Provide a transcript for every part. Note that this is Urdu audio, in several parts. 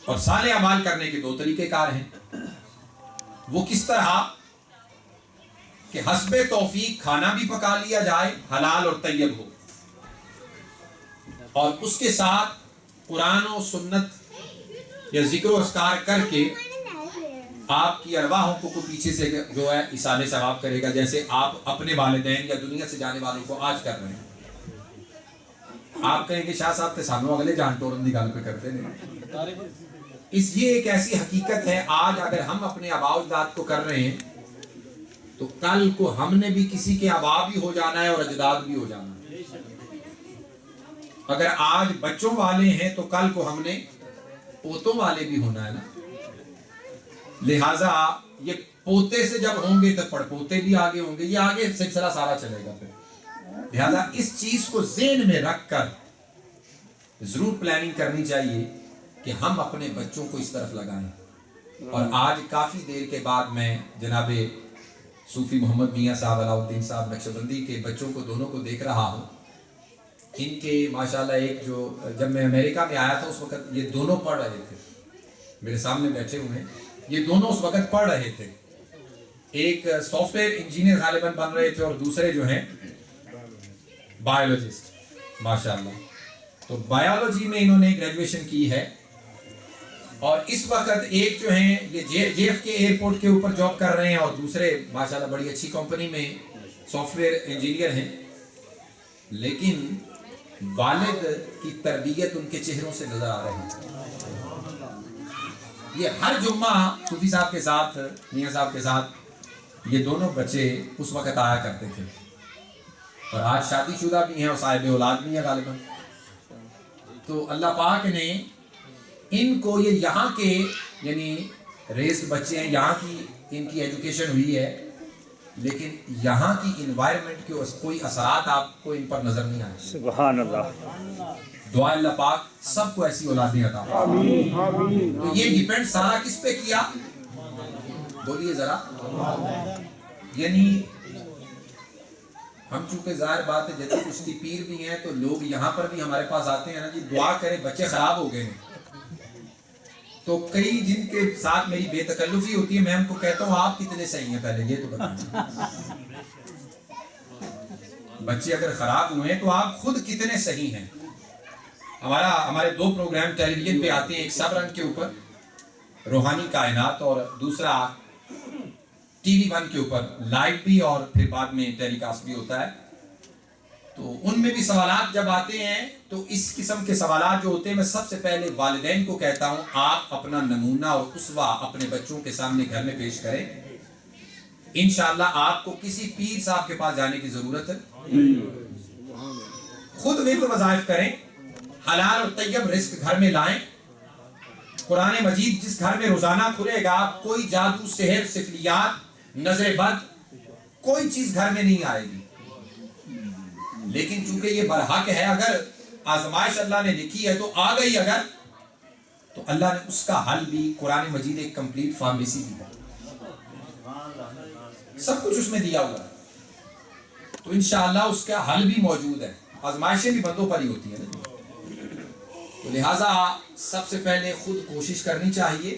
اور صالح اعمال کرنے کے دو طریقے کار ہیں. وہ کس طرح کہ حسب توفیق کھانا بھی پکا لیا جائے، حلال اور طیب ہو، اور اس کے ساتھ قرآن و سنت یا ذکر و اذکار کر کے آپ کی ارواحوں کو پیچھے سے جو ہے ایصال ثواب کرے گا، جیسے آپ اپنے والدین یا دنیا سے جانے والوں کو آج کر رہے ہیں. آپ کہیں گے شاہ صاحب تے سانو اگلے جان ٹورن دی گل پہ کرتے ہیں. یہ ایک ایسی حقیقت ہے، آج اگر ہم اپنے آباء و اجداد کو کر رہے ہیں تو کل کو ہم نے بھی کسی کے آباء بھی ہو جانا ہے اور اجداد بھی ہو جانا ہے. اگر آج بچوں والے ہیں تو کل کو ہم نے پوتوں والے بھی ہونا ہے نا. لہٰذا یہ پوتے سے جب ہوں گے تو پڑپوتے بھی آگے ہوں گے، یہ آگے سلسلہ سارا چلے گا. پھر لہٰذا اس چیز کو ذہن میں رکھ کر ضرور پلاننگ کرنی چاہیے کہ ہم اپنے بچوں کو اس طرف لگائیں. اور آج کافی دیر کے بعد میں جناب صوفی محمد میاں صاحب علاؤ الدین صاحب نقشبندی کے بچوں کو دونوں کو دیکھ رہا ہوں. ان کے ماشاءاللہ ایک جو جب میں امریکہ میں آیا تھا اس وقت یہ دونوں پڑھ رہے تھے، میرے سامنے بیٹھے ہوئے ہیں، یہ دونوں اس وقت پڑھ رہے تھے. ایک سافٹ ویئر انجینئر غالباً بن رہے تھے اور دوسرے جو ہیں بایولوجسٹ ماشاءاللہ. تو بایولوجی میں انہوں نے گریجویشن کی ہے، اور اس وقت ایک جو ہیں یہ جے ایف کے ایئرپورٹ کے اوپر جاب کر رہے ہیں اور دوسرے ماشاءاللہ بڑی اچھی کمپنی میں سافٹ ویئر انجینئر ہیں. لیکن والد کی تربیت ان کے چہروں سے نظر آ رہی ہے. یہ ہر جمعہ صوفی صاحب کے ساتھ میاں صاحب کے ساتھ یہ دونوں بچے اس وقت آیا کرتے تھے، اور آج شادی شدہ بھی ہیں اور صاحب اولاد بھی ہیں غالباً. تو اللہ پاک نے ان کو یہ یہاں کے یعنی ریزڈ بچے ہیں، یہاں کی ان کی ایجوکیشن ہوئی ہے، لیکن یہاں کی انوائرمنٹ کے کوئی اثرات آپ کو ان پر نظر نہیں آئے. سبحان اللہ. دعا اللہ پاک سب کو ایسی اولادیں عطا فرمائے. تو یہ ڈیپینڈ سارا کس پہ کیا؟ بولیے ذرا. یعنی ہم چونکہ ظاہر بات ہے جیسے کشتی پیر بھی ہیں تو لوگ یہاں پر بھی ہمارے پاس آتے ہیں نا جی دعا کریں بچے خراب ہو گئے ہیں. تو کئی جن کے ساتھ میری بے تکلفی ہوتی ہے میں ان کو کہتا ہوں آپ کتنے صحیح ہیں پہلے یہ تو بتائیں. بچے اگر خراب ہوئے ہیں تو آپ خود کتنے صحیح ہیں. ہمارے دو پروگرام ٹیلی ویژن پہ آتے ہیں، ایک سب رنگ کے اوپر روحانی کائنات اور دوسرا ٹی وی 1 کے اوپر لائیو بھی اور پھر بعد میں ٹیلی کاسٹ بھی ہوتا ہے. تو ان میں بھی سوالات جب آتے ہیں تو اس قسم کے سوالات جو ہوتے ہیں میں سب سے پہلے والدین کو کہتا ہوں آپ اپنا نمونہ اور اسوہ اپنے بچوں کے سامنے گھر میں پیش کریں. انشاءاللہ آپ کو کسی پیر صاحب کے پاس جانے کی ضرورت ہے. خود ورد وظائف کریں، حلال اور طیب رزق گھر میں لائیں. قرآن مجید جس گھر میں روزانہ کھلے گا کوئی جادو سحر سفلیات نظر بد کوئی چیز گھر میں نہیں آئے گی. لیکن چونکہ یہ برحق ہے، اگر آزمائش اللہ نے لکھی ہے تو آ گئی اگر تو اللہ نے اس کا حل بھی قرآن مجید ایک کمپلیٹ فارمیسی دی ہے، سب کچھ اس میں دیا ہوا ہے. تو انشاءاللہ اس کا حل بھی موجود ہے. آزمائشیں بھی بندوں پر ہی ہوتی ہیں نا. تو لہٰذا سب سے پہلے خود کوشش کرنی چاہیے،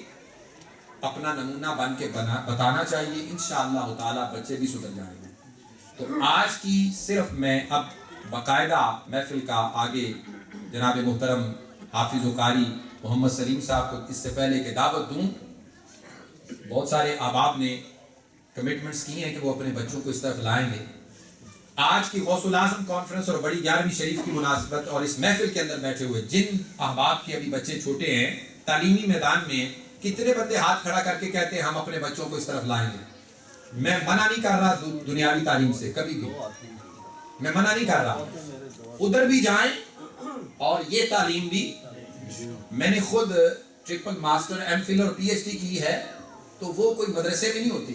اپنا نمونہ بن کے بتانا چاہیے. انشاءاللہ تعالی بچے بھی سدھر جائیں گے. تو آج کی صرف میں اب باقاعدہ محفل کا آگے جناب محترم حافظ و قاری محمد سلیم صاحب کو اس سے پہلے کہ دعوت دوں. بہت سارے احباب نے کمٹمنٹس کی ہیں کہ وہ اپنے بچوں کو اس طرف لائیں گے. آج کی غوث العظم کانفرنس اور بڑی 11ویں شریف کی مناسبت اور اس محفل کے اندر بیٹھے ہوئے جن احباب کے ابھی بچے چھوٹے ہیں تعلیمی میدان میں، کتنے بندے ہاتھ کھڑا کر کے کہتے ہیں ہم اپنے بچوں کو اس طرف لائیں گے؟ میں منع نہیں کر رہا دنیاوی تعلیم سے، کبھی بھی میں منع نہیں کر رہا. ادھر بھی جائیں اور یہ تعلیم بھی. میں نے خود ٹرپل ماسٹر ایم فل اور پی ایچ ڈی کی ہے تو وہ کوئی مدرسے میں نہیں ہوتی،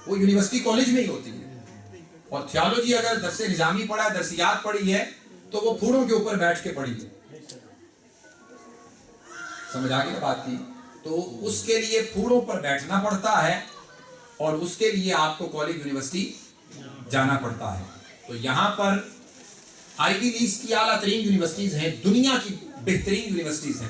وہ یونیورسٹی کالج میں ہی ہوتی ہے. اور تھیالوجی اگر درس نظامی پڑھا ہے، درسیات پڑھی ہے تو وہ پھوڑوں کے اوپر بیٹھ کے پڑھی ہے. سمجھ آ گئی بات کی؟ تو اس کے لیے پھوڑوں پر بیٹھنا پڑتا ہے اور اس کے لیے آپ کو کالج یونیورسٹی جانا پڑتا ہے. تو یہاں پر آئی وی لیگز کی اعلیٰ ترین یونیورسٹیز ہیں، دنیا کی بہترین یونیورسٹیز ہیں.